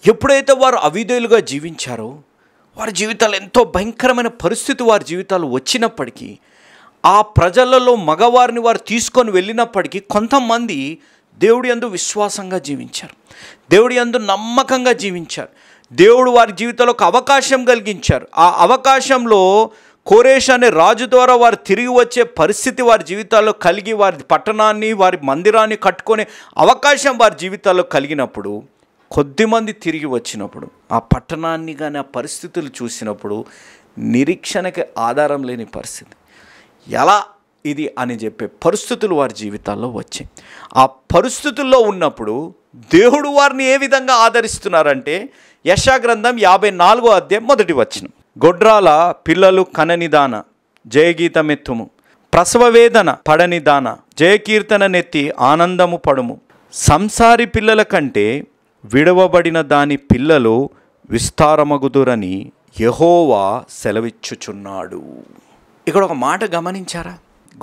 ఎప్పుడైతే వారు అవిధేయులుగా జీవించారో వారి జీవితాలు ఎంతో భయంకరమైన పరిస్థితి వారి జీవితాలు వచ్చినప్పటికీ, ఆ ప్రజలలో మగవారిని వారు తీసుకొని వెళ్ళినప్పటికీ కొంతమంది దేవుడి యందు విశ్వాసంగా జీవించారు, దేవుడి యందు నమ్మకంగా జీవించారు. దేవుడు వారి జీవితంలో ఒక అవకాశం కలిగించారు. ఆ అవకాశంలో కోరేష్ అనే రాజు ద్వారా వారు తిరిగి వచ్చే పరిస్థితి వారి జీవితాల్లో కలిగి, వారి పట్టణాన్ని వారి మందిరాన్ని కట్టుకునే అవకాశం వారి జీవితాల్లో కలిగినప్పుడు, కొద్దిమంది తిరిగి వచ్చినప్పుడు ఆ పట్టణాన్ని కానీ ఆ పరిస్థితులు చూసినప్పుడు నిరీక్షణకి ఆధారం లేని పరిస్థితి, ఎలా ఇది అని చెప్పే పరిస్థితులు వారి జీవితాల్లో వచ్చాయి. ఆ పరిస్థితుల్లో ఉన్నప్పుడు దేవుడు వారిని ఏ విధంగా ఆదరిస్తున్నారంటే, యెషయా గ్రంథం 54వ అధ్యాయం 1వ వచనం, గొడ్రాల పిల్లలు కననిదాన జయగీతమెత్తుము, ప్రసవ వేదన పడనిదాన జయకీర్తన నెత్తి ఆనందము పడుము, సంసారి పిల్లల కంటే విడవబడిన దాని పిల్లలు విస్తారమగుదురని యెహోవా సెలవిచ్చుచున్నాడు. ఇక్కడ ఒక మాట గమనించారా?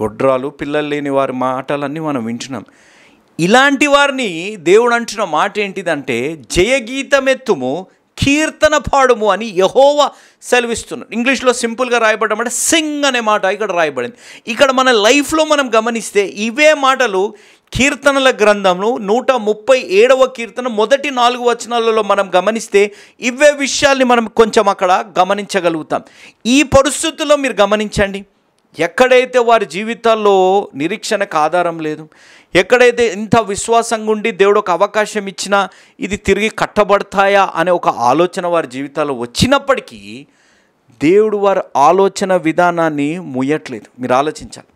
గొడ్రాలు పిల్లలు లేని వారి మాటలన్నీ మనం వింటున్నాం. ఇలాంటి వారిని దేవుడు అంటున్న మాట ఏంటిదంటే, జయగీతమెత్తుము, కీర్తన పాడుము అని యెహోవా సెలవిస్తున్నాడు. ఇంగ్లీష్లో సింపుల్గా రాయబడ్డమాట సింగ్ అనే మాట ఇక్కడ రాయబడింది. ఇక్కడ మన లైఫ్లో మనం గమనిస్తే ఇవే మాటలు కీర్తనల గ్రంథంలో 137వ కీర్తన మొదటి 4 వచనాలలో మనం గమనిస్తే ఇవే విషయాల్ని మనం కొంచెం అక్కడ గమనించగలుగుతాం. ఈ పరిస్థితుల్లో మీరు గమనించండి, ఎక్కడైతే వారి జీవితాల్లో నిరీక్షణకు ఆధారం లేదు, ఎక్కడైతే ఇంత విశ్వాసంగా ఉండి దేవుడు ఒక అవకాశం ఇచ్చినా ఇది తిరిగి కట్టబడతాయా అనే ఒక ఆలోచన వారి జీవితాల్లో వచ్చినప్పటికీ దేవుడు వారి ఆలోచన విధానాన్ని ముయ్యట్లేదు. మీరు ఆలోచించాలి.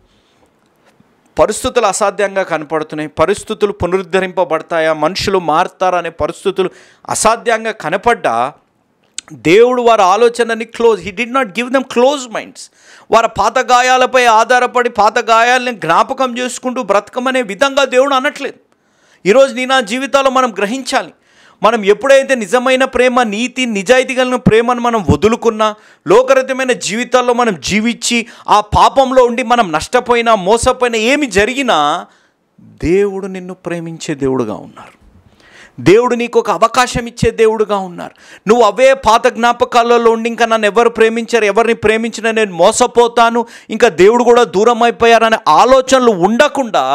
పరిస్థితులు అసాధ్యంగా కనపడుతున్నాయి, పరిస్థితులు పునరుద్ధరింపబడతాయా, మనుషులు మారుతారా అనే పరిస్థితులు అసాధ్యంగా కనపడ్డా దేవుడు వారి ఆలోచనని he did not give them close minds. వారి పాత గాయాలపై ఆధారపడి పాత గాయాలని జ్ఞాపకం చేసుకుంటూ బ్రతకమనే విధంగా దేవుడు అనట్లేదు. ఈరోజు నా జీవితాల్లో మనం గ్రహించాలి, మనం ఎప్పుడైతే నిజమైన ప్రేమ, నీతి, నిజాయితీ కలిగిన ప్రేమను మనం వదులుకున్నా, లోకరహితమైన జీవితాల్లో మనం జీవించి ఆ పాపంలో ఉండి మనం నష్టపోయినా, మోసపోయినా, ఏమి జరిగినా దేవుడు నిన్ను ప్రేమించే దేవుడుగా ఉన్నారు. దేవుడు నీకు ఒక అవకాశం ఇచ్చే దేవుడుగా ఉన్నారు. నువ్వు అవే పాత జ్ఞాపకాలలో ఉండి ఇంకా నన్ను ఎవరు ప్రేమించారు, ఎవరిని ప్రేమించినా నేను మోసపోతాను, ఇంకా దేవుడు కూడా దూరం అయిపోయారనే ఆలోచనలు ఉండకుండా,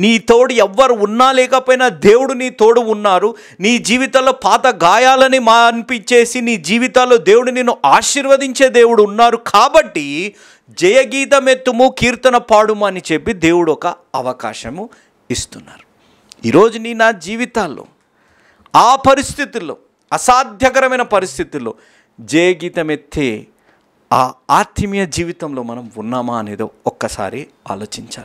నీ తోడు ఎవ్వరు ఉన్నా లేకపోయినా దేవుడు నీ తోడు ఉన్నారు. నీ జీవితంలో పాత గాయాలని అనిపించేసి నీ జీవితాల్లో దేవుడు నిన్ను ఆశీర్వదించే దేవుడు ఉన్నారు. కాబట్టి జయగీతమెత్తుము, కీర్తన పాడుము అని చెప్పి దేవుడు ఒక అవకాశము ఇస్తున్నారు. ఈరోజు నా జీవితాల్లో ఆ పరిస్థితుల్లో, అసాధ్యకరమైన పరిస్థితుల్లో జయగీతమెత్తే ఆ ఆత్మీయ జీవితంలో మనం ఉన్నామా అనేదో ఒక్కసారి ఆలోచించాలి.